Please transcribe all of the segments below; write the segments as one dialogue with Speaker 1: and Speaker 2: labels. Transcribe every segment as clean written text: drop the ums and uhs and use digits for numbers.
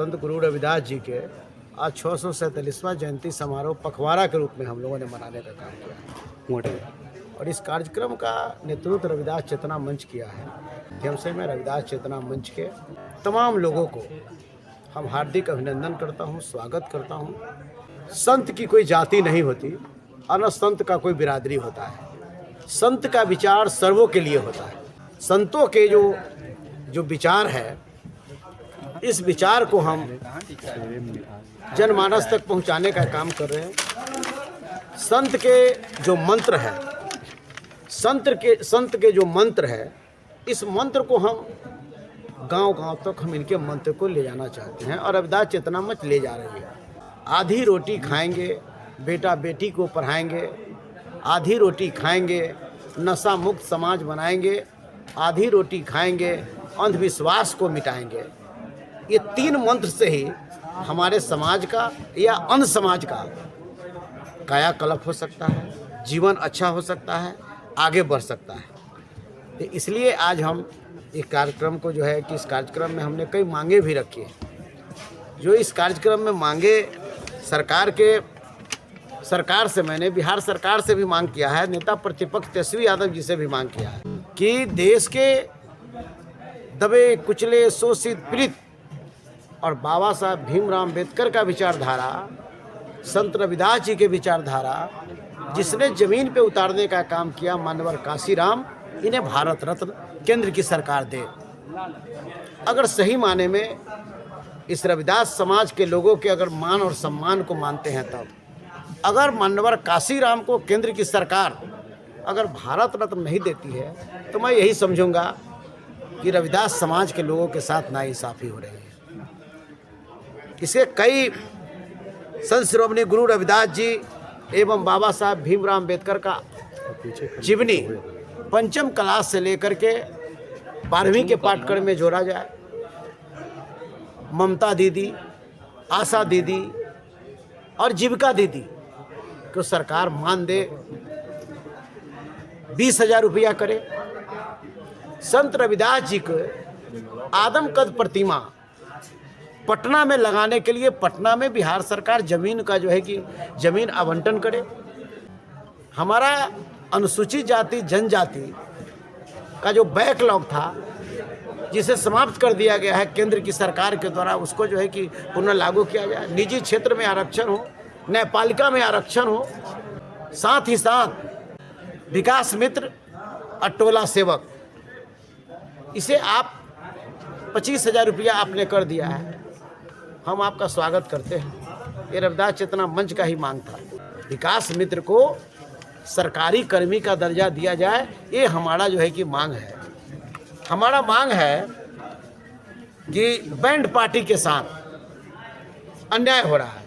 Speaker 1: संत गुरु रविदास जी के आज 647वां जयंती समारोह पखवाड़ा के रूप में हम लोगों ने मनाने का काम किया है। और इस कार्यक्रम का नेतृत्व रविदास चेतना मंच किया है। माध्यम से मैं रविदास चेतना मंच के तमाम लोगों को हम हार्दिक अभिनंदन करता हूं, स्वागत करता हूं। संत की कोई जाति नहीं होती और न संत का कोई बिरादरी होता है। संत का विचार सर्वों के लिए होता है। संतों के जो विचार है, इस विचार को हम जनमानस तक पहुंचाने का काम कर रहे हैं। संत के जो मंत्र है, संत के जो मंत्र है, इस मंत्र को हम गांव-गांव तक हम इनके मंत्र को ले जाना चाहते हैं और रविदास चेतना मंच ले जा रही है। आधी रोटी खाएंगे, बेटा बेटी को पढ़ाएंगे, आधी रोटी खाएंगे, नशा मुक्त समाज बनाएंगे, आधी रोटी खाएंगे, अंधविश्वास को मिटाएंगे। ये 3 मंत्र से ही हमारे समाज का या अन्य समाज का कायाकल्प हो सकता है, जीवन अच्छा हो सकता है, आगे बढ़ सकता है। तो इसलिए आज हम इस कार्यक्रम को कि इस कार्यक्रम में हमने कई मांगे भी रखी हैं। जो इस कार्यक्रम में मांगे सरकार से मैंने बिहार सरकार से भी मांग किया है, नेता प्रतिपक्ष तेजस्वी यादव जी से भी मांग किया है कि देश के दबे कुचले शोषित पीड़ित और बाबा साहब भीमराव अम्बेडकर का विचारधारा, संत रविदास जी के विचारधारा, जिसने जमीन पे उतारने का काम किया, मानवर काशीराम, इन्हें भारत रत्न केंद्र की सरकार दे। अगर सही माने में इस रविदास समाज के लोगों के अगर मान और सम्मान को मानते हैं, तब अगर मानवर काशीराम को केंद्र की सरकार अगर भारत रत्न नहीं देती है, तो मैं यही समझूंगा कि रविदास समाज के लोगों के साथ नाइंसाफ़ी हो रही है। इसके कई संत श्रोमणी गुरु रविदास जी एवं बाबा साहब भीमराव अम्बेडकर का जीवनी पंचम क्लास से लेकर के 12वीं के पाठ्यक्रम में जोड़ा जाए। ममता दीदी, आशा दीदी और जीविका दीदी को सरकार मान दे, 20,000 रुपया करे। संत रविदास जी को आदमकद प्रतिमा पटना में लगाने के लिए पटना में बिहार सरकार जमीन का जमीन आवंटन करे। हमारा अनुसूचित जाति जनजाति का जो बैकलॉग था, जिसे समाप्त कर दिया गया है केंद्र की सरकार के द्वारा, उसको पुनः लागू किया जाए। निजी क्षेत्र में आरक्षण हो, न्यायपालिका में आरक्षण हो, साथ ही साथ विकास मित्र और टोला सेवक, इसे आप 25,000 रुपया आपने कर दिया है। हम आपका स्वागत करते हैं। ये रविदास चेतना मंच का ही मांग था। विकास मित्र को सरकारी कर्मी का दर्जा दिया जाए, ये हमारा मांग है। हमारा मांग है कि बैंड पार्टी के साथ अन्याय हो रहा है।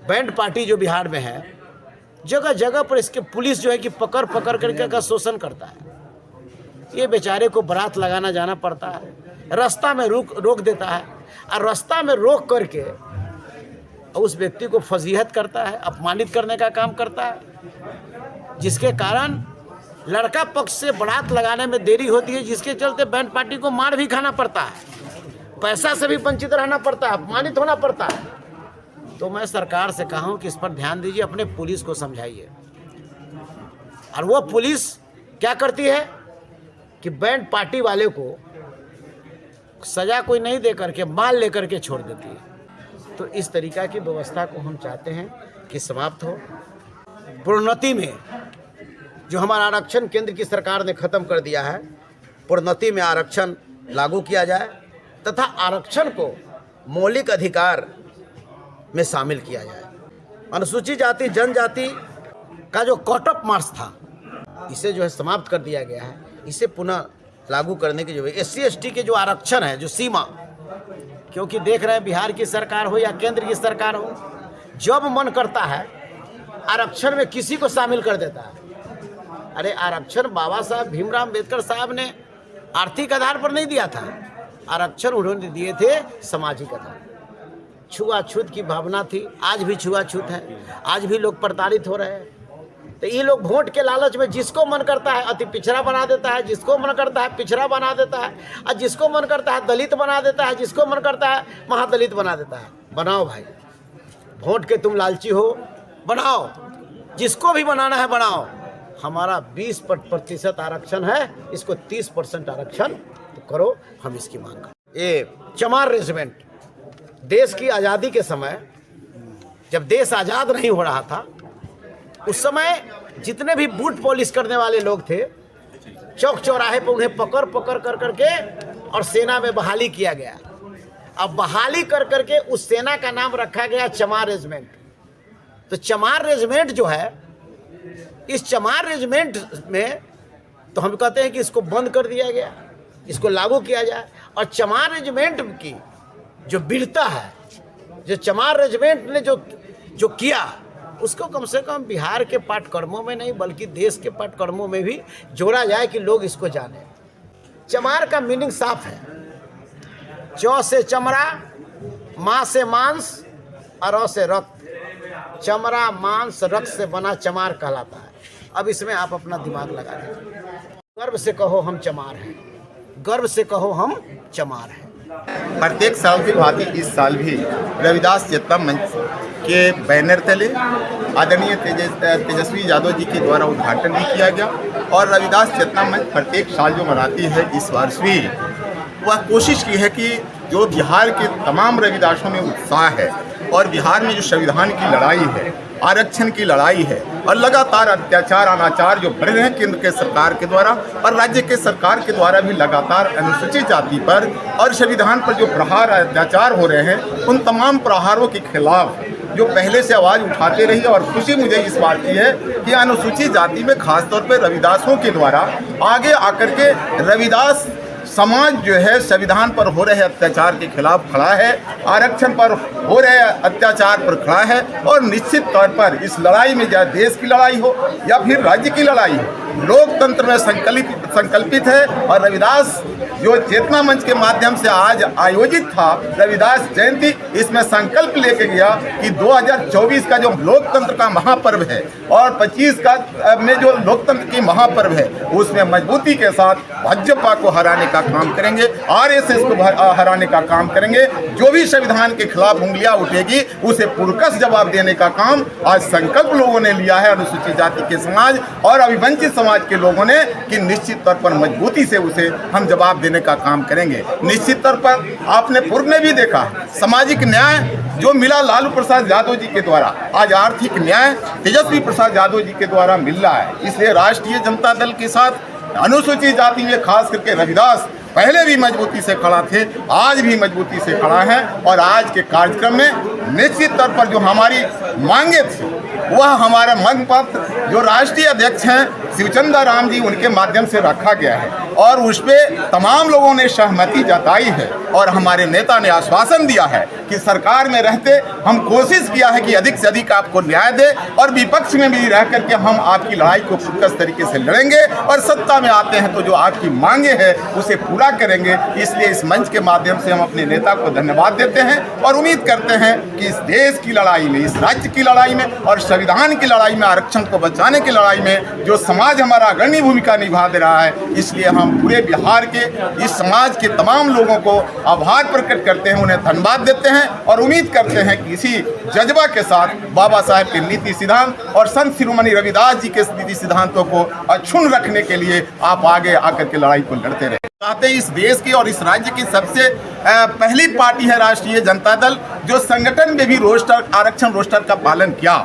Speaker 1: बैंड पार्टी जो बिहार में है, जगह जगह पर इसके पुलिस पकड़ करके का शोषण करता है। ये बेचारे को बारात लगाना जाना पड़ता है, रास्ता में रोक देता है और रास्ता में रोक करके उस व्यक्ति को फजीहत करता है, अपमानित करने का काम करता है, जिसके कारण लड़का पक्ष से बारात लगाने में देरी होती है, जिसके चलते बैंड पार्टी को मार भी खाना पड़ता है, पैसा से भी वंचित रहना पड़ता है, अपमानित होना पड़ता है। तो मैं सरकार से कहा हूं कि इस पर ध्यान दीजिए, अपने पुलिस को समझाइए। और वो पुलिस क्या करती है कि बैंड पार्टी वाले को सजा कोई नहीं दे करके माल लेकर के छोड़ देती है। तो इस तरीका की व्यवस्था को हम चाहते हैं कि समाप्त हो। प्रोन्नति में जो हमारा आरक्षण केंद्र की सरकार ने ख़त्म कर दिया है, प्रोन्नति में आरक्षण लागू किया जाए तथा आरक्षण को मौलिक अधिकार में शामिल किया जाए। अनुसूचित जाति जनजाति का जो कट ऑफ मार्क्स था, इसे समाप्त कर दिया गया है। इसे पुनः लागू करने की SC ST के जो आरक्षण है, जो सीमा, क्योंकि देख रहे हैं बिहार की सरकार हो या केंद्र की सरकार हो, जब मन करता है आरक्षण में किसी को शामिल कर देता है। अरे आरक्षण बाबा साहब भीमराव अम्बेडकर साहब ने आर्थिक आधार पर नहीं दिया था, आरक्षण उन्होंने दिए थे सामाजिक आधार। छुआछूत की भावना थी, आज भी छुआछूत है, आज भी लोग प्रताड़ित हो रहे हैं। तो ये लोग वोट के लालच में जिसको मन करता है अति पिछड़ा बना देता है, जिसको मन करता है पिछड़ा बना देता है, और जिसको मन करता है दलित बना देता है, जिसको मन करता है महादलित बना देता है। बनाओ भाई, वोट के तुम लालची हो, बनाओ, जिसको भी बनाना है बनाओ। हमारा 20% आरक्षण है, इसको 30% आरक्षण तो करो, हम इसकी मांग करें। ये चमार रेजिमेंट देश की आज़ादी के समय, जब देश आज़ाद नहीं हो रहा था, उस समय जितने भी बूट पॉलिश करने वाले लोग थे, चौक चौराहे पर उन्हें पकड़ पकड़ कर करके और सेना में बहाली किया गया। अब बहाली कर करके उस सेना का नाम रखा गया चमार रेजिमेंट। तो चमार रेजिमेंट जो है, इस चमार रेजिमेंट में तो हम कहते हैं कि इसको बंद कर दिया गया, इसको लागू किया जाए। और चमार रेजिमेंट की जो वीरता है, जो चमार रेजिमेंट ने जो किया, उसको कम से कम बिहार के पाठ्यक्रमों में नहीं बल्कि देश के पाठ्यक्रमों में भी जोड़ा जाए कि लोग इसको जाने। चमार का मीनिंग साफ है, चौ से चमड़ा, माँ से मांस और रौ से रक्त। चमड़ा मांस रक्त से बना चमार कहलाता है। अब इसमें आप अपना दिमाग लगा लीजिए। गर्व से कहो हम चमार हैं, गर्व से कहो हम चमार हैं।
Speaker 2: प्रत्येक साल की भांति इस साल भी रविदास चेतना मंच के बैनर तले आदरणीय तेजस्वी यादव जी के द्वारा उद्घाटन भी किया गया। और रविदास चेतना मंच प्रत्येक साल जो मनाती है, इस वर्ष भी वह कोशिश की है कि जो बिहार के तमाम रविदासों में उत्साह है और बिहार में जो संविधान की लड़ाई है, आरक्षण की लड़ाई है और लगातार अत्याचार अनाचार जो बढ़ रहे हैं केंद्र के सरकार के द्वारा और राज्य के सरकार के द्वारा भी लगातार अनुसूचित जाति पर और संविधान पर जो प्रहार अत्याचार हो रहे हैं, उन तमाम प्रहारों के खिलाफ जो पहले से आवाज़ उठाते रही। और खुशी मुझे इस बात की है कि अनुसूचित जाति में खासतौर पर रविदासों के द्वारा आगे आकर के रविदास समाज जो है संविधान पर हो रहे अत्याचार के खिलाफ खड़ा है, आरक्षण पर हो रहे अत्याचार पर खड़ा है। और निश्चित तौर पर इस लड़ाई में चाहे देश की लड़ाई हो या फिर राज्य की लड़ाई हो, लोकतंत्र में संकल्पित है। और रविदास जो चेतना मंच के माध्यम से आज आयोजित था रविदास जयंती, इसमें संकल्प लेके गया कि 2024 का जो लोकतंत्र का महापर्व है और 25 का में जो लोकतंत्र की महापर्व है, उसमें मजबूती के साथ भाजपा को हराने का काम करेंगे, आरएसएस को हराने का काम करेंगे। जो भी संविधान के खिलाफ उंगलियां उठेगी उसे पुरकस जवाब देने का काम आज संकल्प लोगों ने लिया है, अनुसूचित जाति के समाज और अभिवंचित समाज के लोगों ने, कि निश्चित तौर पर मजबूती से उसे हम जवाब देने का काम करेंगे। निश्चित तौर पर आपने पूर्व में भी देखा सामाजिक न्याय जो मिला लालू प्रसाद यादव जी के द्वारा, आज आर्थिक न्याय तेजस्वी प्रसाद यादव जी के द्वारा मिल रहा है। इसलिए राष्ट्रीय जनता दल के साथ अनुसूचित जाति में खास करके रविदास पहले भी मजबूती से खड़ा थे, आज भी मजबूती से खड़ा है। और आज के कार्यक्रम में निश्चित तौर पर जो हमारी मांगे थी, वह हमारा मांग पत्र जो राष्ट्रीय अध्यक्ष हैं शिवचंद्र राम जी, उनके माध्यम से रखा गया है और उस पर तमाम लोगों ने सहमति जताई है। और हमारे नेता ने आश्वासन दिया है कि सरकार में रहते हम कोशिश किया है कि अधिक से अधिक आपको न्याय दे और विपक्ष में भी रह करके हम आपकी लड़ाई को पुरकस तरीके से लड़ेंगे और सत्ता में आते हैं तो जो आपकी मांगे हैं उसे पूरा करेंगे। इसलिए इस मंच के माध्यम से हम अपने नेता को धन्यवाद देते हैं और उम्मीद करते हैं कि इस देश की लड़ाई में, इस राज्य की लड़ाई में और संविधान की लड़ाई में, आरक्षण को बचाने की लड़ाई में जो समाज हमारा अग्रणी भूमिका निभा दे रहा है, इसलिए हम पूरे बिहार के इस समाज के तमाम लोगों को आभार प्रकट करते हैं, उन्हें धन्यवाद देते हैं और उम्मीद करते हैं कि इसी जज्बा के साथ बाबा साहेब के नीति सिद्धांत और संत शिरोमणि रविदास जी के नीति सिद्धांतों को अक्षुण्ण रखने के लिए आप आगे आकर के लड़ाई को लड़ते रहे। चाहते हैं इस देश की और इस राज्य की सबसे पहली पार्टी है राष्ट्रीय जनता दल, जो संगठन में भी रोस्टर, आरक्षण रोस्टर का पालन किया।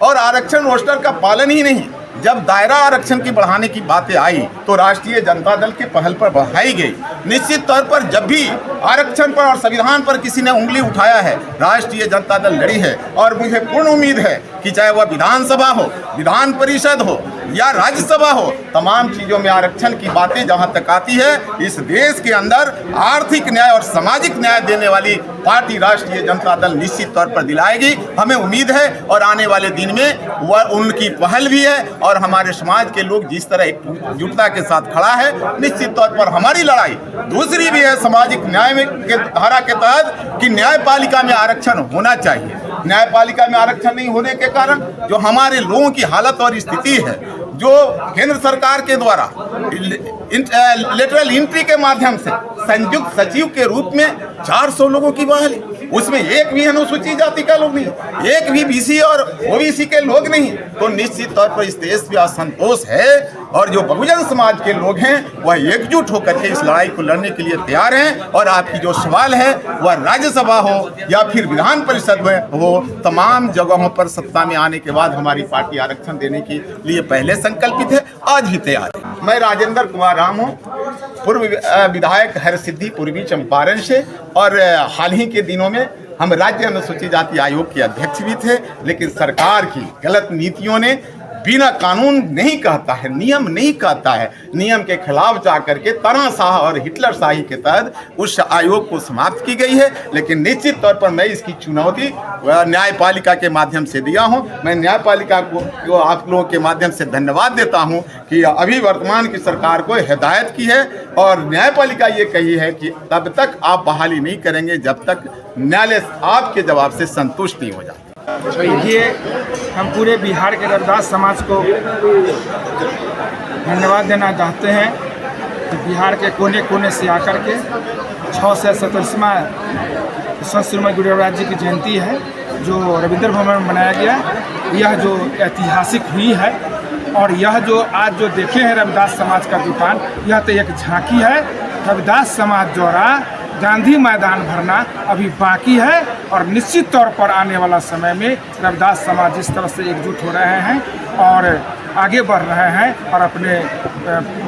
Speaker 2: और आरक्षण रोस्टर का पालन ही नहीं, जब दायरा आरक्षण की बढ़ाने की बातें आई तो राष्ट्रीय जनता दल के पहल पर बढ़ाई गई। निश्चित तौर पर जब भी आरक्षण पर और संविधान पर किसी ने उंगली उठाया है, राष्ट्रीय जनता दल लड़ी है। और मुझे पूर्ण उम्मीद है कि चाहे वह विधानसभा हो, विधान परिषद हो या राज्यसभा हो, तमाम चीज़ों में आरक्षण की बातें जहाँ तक आती है, इस देश के अंदर आर्थिक न्याय और सामाजिक न्याय देने वाली पार्टी राष्ट्रीय जनता दल निश्चित तौर पर दिलाएगी। हमें उम्मीद है और आने वाले दिन में वह उनकी पहल भी है। और हमारे समाज के लोग जिस तरह एकजुटता के साथ खड़ा है, निश्चित तौर पर हमारी लड़ाई दूसरी भी है सामाजिक न्याय में के धारा के तहत कि न्यायपालिका में आरक्षण होना चाहिए। न्यायपालिका में आरक्षण नहीं होने के कारण जो हमारे लोगों की हालत और स्थिति है, जो केंद्र सरकार के द्वारा लेटरल एंट्री के माध्यम से संयुक्त सचिव के रूप में 400 लोगों की बहाली, उसमें एक भी अनुसूचित जाति का लोग नहीं, एक भी बीसी और ओबीसी के लोग नहीं, तो निश्चित तौर पर इस देश में असंतोष है। और जो बहुजन समाज के लोग हैं वह एकजुट होकर के इस लड़ाई को लड़ने के लिए तैयार हैं। और आपकी जो सवाल है वह राज्यसभा हो या फिर विधान परिषद में हो, तमाम जगहों पर सत्ता में आने के बाद हमारी पार्टी आरक्षण देने के लिए पहले संकल्पित है, आज भी तैयार है। मैं राजेंद्र कुमार राम हूँ, पूर्व विधायक हरसिद्धि पूर्वी चंपारण से, और हाल ही के दिनों में हम राज्य अनुसूचित जाति आयोग के अध्यक्ष भी थे। लेकिन सरकार की गलत नीतियों ने बिना कानून नहीं कहता है, नियम नहीं कहता है, नियम के खिलाफ जा करके तानाशाह और हिटलर शाही के तहत उस आयोग को समाप्त की गई है। लेकिन निश्चित तौर पर मैं इसकी चुनौती न्यायपालिका के माध्यम से दिया हूं। मैं न्यायपालिका को आप लोगों के माध्यम से धन्यवाद देता हूं कि अभी वर्तमान की सरकार को हिदायत की है, और न्यायपालिका ये कही है कि तब तक आप बहाली नहीं करेंगे जब तक न्यायालय आपके जवाब से संतुष्ट नहीं हो जाता।
Speaker 3: देखिए, हम पूरे बिहार के रविदास समाज को धन्यवाद देना चाहते हैं कि बिहार के कोने कोने से आकर के 637वां संत श्रीमद गुरु रविदास जी की जयंती है जो रविंद्र भवन में मनाया गया। यह जो ऐतिहासिक हुई है, और यह जो आज जो देखे हैं रविदास समाज का दुकान, यह तो एक झांकी है। रविदास समाज द्वारा गांधी मैदान भरना अभी बाकी है, और निश्चित तौर पर आने वाला समय में रविदास समाज जिस तरह से एकजुट हो रहे हैं और आगे बढ़ रहे हैं और अपने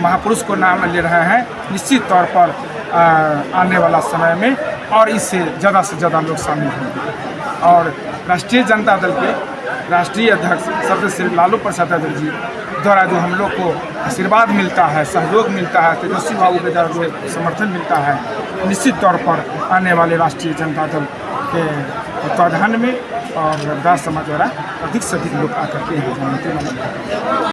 Speaker 3: महापुरुष को नाम ले रहे हैं, निश्चित तौर पर आने वाला समय में और इससे ज़्यादा से ज़्यादा लोग शामिल होंगे। और राष्ट्रीय जनता दल के राष्ट्रीय अध्यक्ष सर्वश्री श्री लालू प्रसाद यादव जी द्वारा जो हम लोग को आशीर्वाद मिलता है, सहयोग मिलता है, तेजस्वी बाबू के द्वारा जो समर्थन मिलता है, निश्चित तौर पर आने वाले राष्ट्रीय जनता दल के तत्वाधान में और रविदास समाज द्वारा अधिक से अधिक लोग आकर के यहाँ